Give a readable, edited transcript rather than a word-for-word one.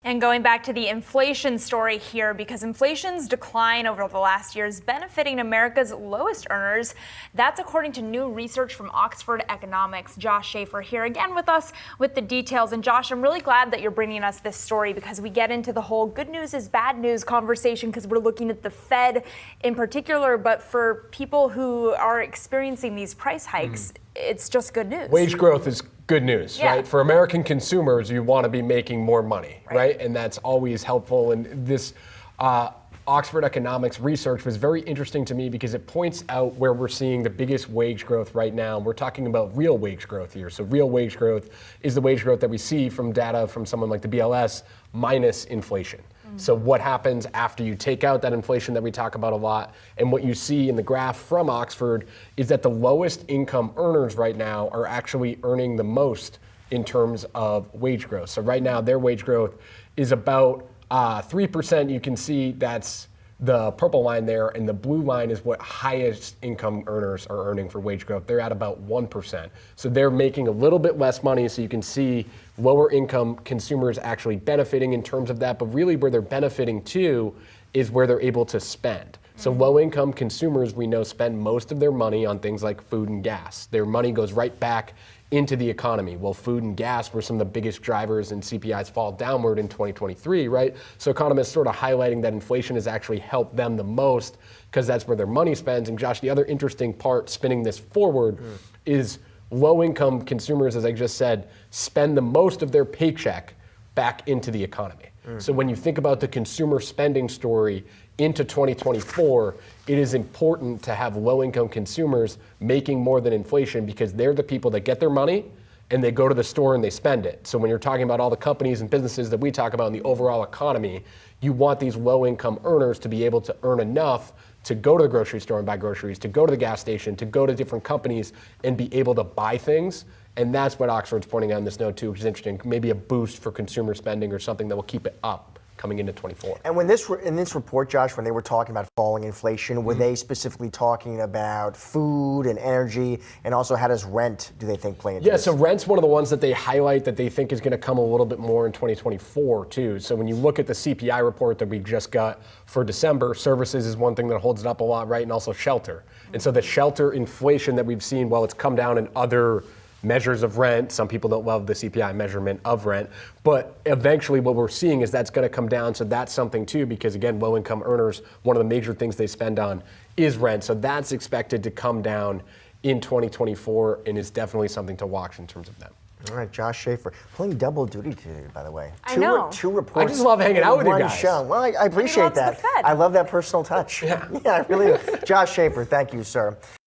And going back to the inflation story here, because inflation's decline over the last year is benefiting America's lowest earners. That's according to new research from Oxford Economics. Josh Schafer here again with us with the details. And Josh, I'm really glad that you're bringing us this story because we get into the whole good news is bad news conversation because we're looking at the Fed in particular. But for people who are experiencing these price hikes, it's just good news. Wage growth is good news, right? For American consumers, you want to be making more money, right? And that's always helpful. And this Oxford Economics research was very interesting to me because it points out where we're seeing the biggest wage growth right now. We're talking about real wage growth here. So real wage growth is the wage growth that we see from data from someone like the BLS minus inflation. So what happens after you take out that inflation that we talk about a lot, and what you see in the graph from Oxford is that the lowest income earners right now are actually earning the most in terms of wage growth. So right now their wage growth is about 3%. You can see that's the purple line there, and the blue line is what highest income earners are earning for wage growth. They're at about 1%. So they're making a little bit less money, so you can see lower income consumers actually benefiting in terms of that, but really where they're benefiting too is where they're able to spend. So low income consumers, we know, spend most of their money on things like food and gas. Their money goes right back into the economy. Well, food and gas were some of the biggest drivers in CPI's fall downward in 2023, right? So economists sort of highlighting that inflation has actually helped them the most because that's where their money spends. And Josh, the other interesting part spinning this forward is low-income consumers, as I just said, spend the most of their paycheck back into the economy. So when you think about the consumer spending story into 2024, it is important to have low-income consumers making more than inflation because they're the people that get their money and they go to the store and they spend it. So when you're talking about all the companies and businesses that we talk about in the overall economy, you want these low-income earners to be able to earn enough to go to the grocery store and buy groceries, to go to the gas station, to go to different companies and be able to buy things. And that's what Oxford's pointing out in this note too, which is interesting. Maybe a boost for consumer spending or something that will keep it up coming into 24. And when in this report, Josh, when they were talking about falling inflation, were they specifically talking about food and energy, and also how does rent, do they think, play into this? So rent's one of the ones that they highlight that they think is going to come a little bit more in 2024 too. So when you look at the CPI report that we just got for December, services is one thing that holds it up a lot, right? And also shelter. And so the shelter inflation that we've seen, while it's come down in other measures of rent. Some people don't love the CPI measurement of rent, but eventually what we're seeing is that's going to come down. So that's something too, because again, low income earners, one of the major things they spend on is rent. So that's expected to come down in 2024 and is definitely something to watch in terms of them. All right, Josh Schafer, playing double duty today, by the way. I know. Two reports. I just love hanging out with you guys. Show. Well, I appreciate that. The Fed. I love that personal touch. Yeah, I really do. Josh Schafer, thank you, sir.